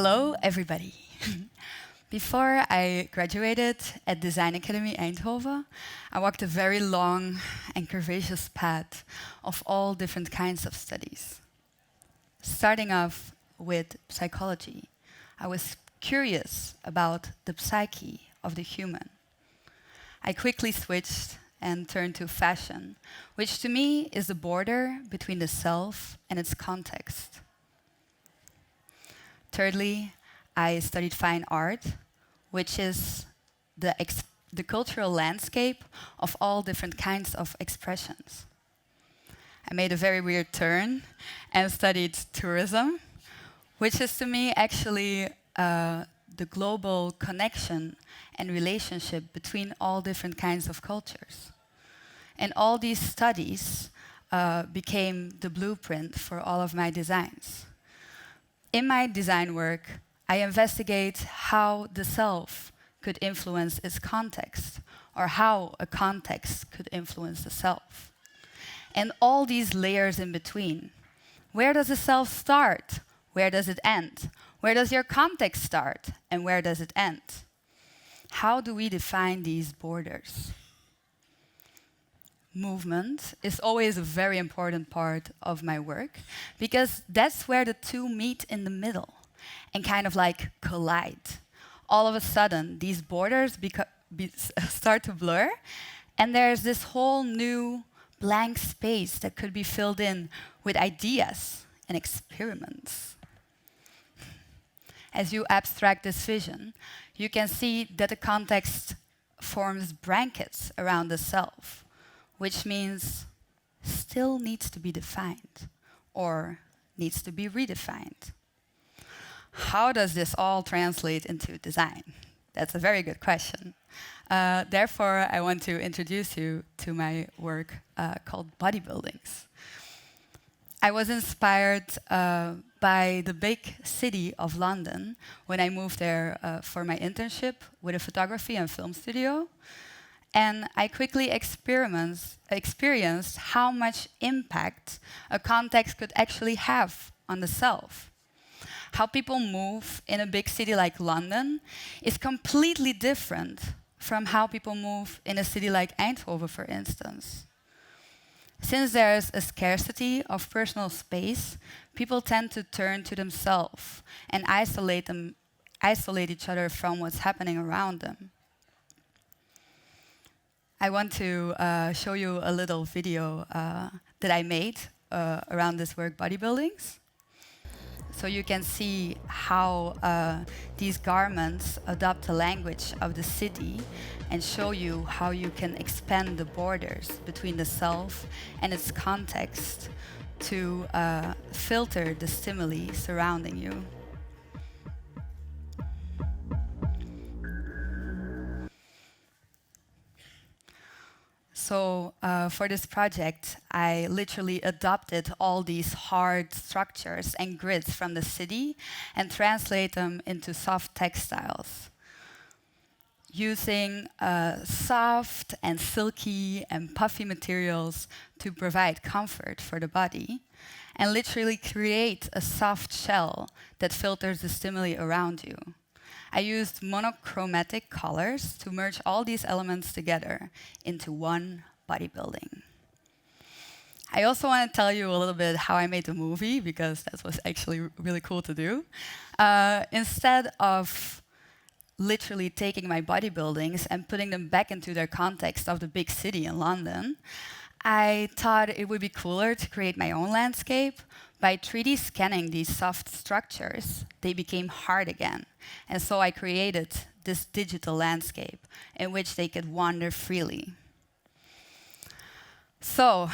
Hello, everybody. Before I graduated at Design Academy Eindhoven, I walked a very long and curvaceous path of all different kinds of studies. Starting off with psychology, I was curious about the psyche of the human. I quickly switched and turned to fashion, which to me is the border between the self and its context. Thirdly, I studied fine art, which is the cultural landscape of all different kinds of expressions. I made a very weird turn and studied tourism, which is to me actually the global connection and relationship between all different kinds of cultures. And all these studies became the blueprint for all of my designs. In my design work, I investigate how the self could influence its context, or how a context could influence the self. And all these layers in between. Where does the self start? Where does it end? Where does your context start? And where does it end? How do we define these borders? Movement is always a very important part of my work because that's where the two meet in the middle and kind of like collide. All of a sudden, these borders start to blur, and there's this whole new blank space that could be filled in with ideas and experiments. As you abstract this vision, you can see that the context forms brackets around the self, which means still needs to be defined or needs to be redefined. How does this all translate into design? That's a very good question. Therefore, I want to introduce you to my work called Bodybuildings. I was inspired by the big city of London when I moved there for my internship with a photography and film studio. And I quickly experienced how much impact a context could actually have on the self. How people move in a big city like London is completely different from how people move in a city like Eindhoven, for instance. Since there's a scarcity of personal space, people tend to turn to themselves and isolate each other from what's happening around them. I want to show you a little video that I made around this work, Bodybuildings. So you can see how these garments adopt the language of the city and show you how you can expand the borders between the self and its context to filter the stimuli surrounding you. So for this project, I literally adopted all these hard structures and grids from the city and translate them into soft textiles. Using soft and silky and puffy materials to provide comfort for the body, and literally create a soft shell that filters the stimuli around you. I used monochromatic colors to merge all these elements together into one bodybuilding. I also want to tell you a little bit how I made the movie, because that was actually really cool to do. Instead of literally taking my bodybuildings and putting them back into their context of the big city in London, I thought it would be cooler to create my own landscape. By 3D scanning these soft structures, they became hard again. And so I created this digital landscape in which they could wander freely. So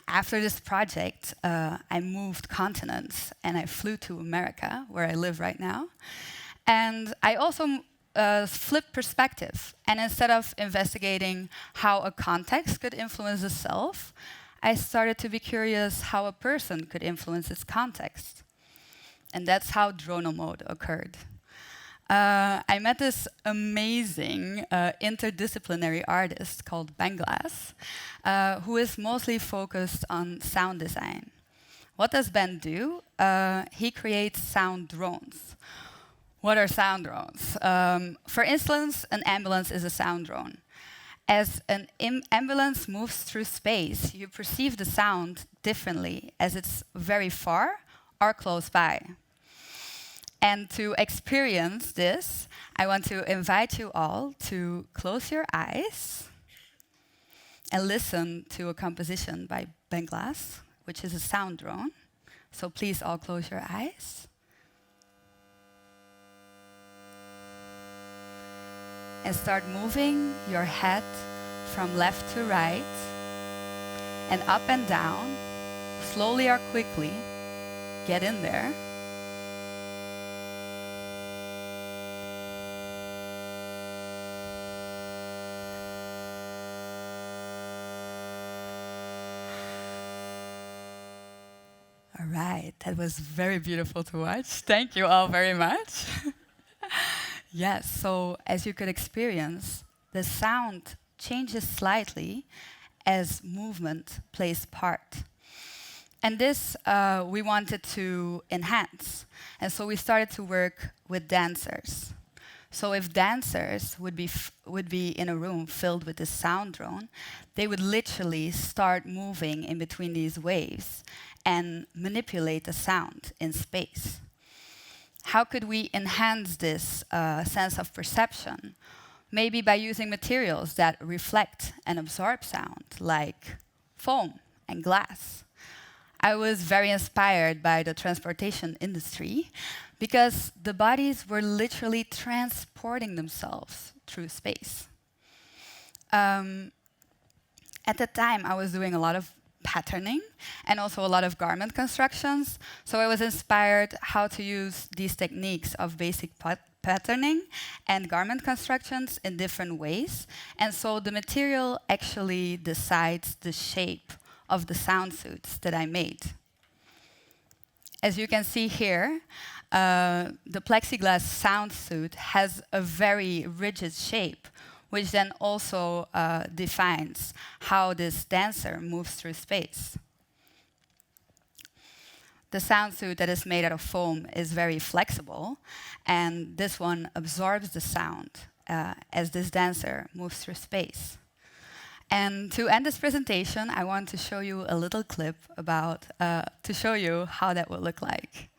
after this project, I moved continents and I flew to America, where I live right now. And I also flipped perspective. And instead of investigating how a context could influence the self, I started to be curious how a person could influence its context. And that's how Dronal mode occurred. I met this amazing interdisciplinary artist called Banglass, who is mostly focused on sound design. What does Ben do? He creates sound drones, What are sound drones? For instance, an ambulance is a sound drone. As an ambulance moves through space, you perceive the sound differently as it's very far or close by. And to experience this, I want to invite you all to close your eyes and listen to a composition by Ben Glass, which is a sound drone. So please all close your eyes. And start moving your head from left to right and up and down, slowly or quickly. Get in there. All right, that was very beautiful to watch. Thank you all very much. Yes, so as you could experience, the sound changes slightly as movement plays part. And this we wanted to enhance. And so we started to work with dancers. So if dancers would be in a room filled with a sound drone, they would literally start moving in between these waves and manipulate the sound in space. How could we enhance this sense of perception? Maybe by using materials that reflect and absorb sound, like foam and glass. I was very inspired by the transportation industry because the bodies were literally transporting themselves through space. At the time, I was doing a lot of patterning and also a lot of garment constructions. So I was inspired how to use these techniques of basic patterning and garment constructions in different ways. And so the material actually decides the shape of the sound suits that I made. As you can see here, the plexiglass sound suit has a very rigid shape, which then also defines how this dancer moves through space. The sound suit that is made out of foam is very flexible, and this one absorbs the sound as this dancer moves through space. And to end this presentation, I want to show you a little clip about to show you how that would look like.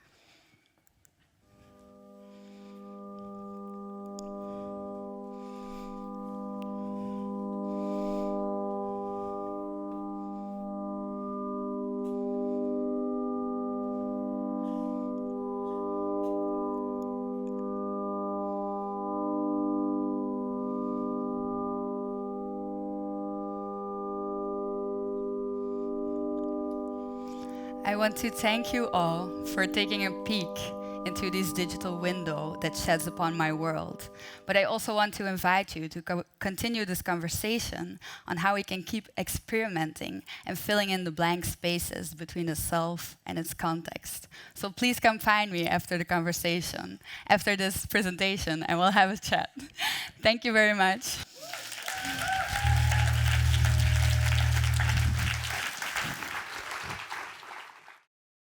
I want to thank you all for taking a peek into this digital window that sheds upon my world. But I also want to invite you to continue this conversation on how we can keep experimenting and filling in the blank spaces between the self and its context. So please come find me after the conversation, after this presentation, and we'll have a chat. Thank you very much.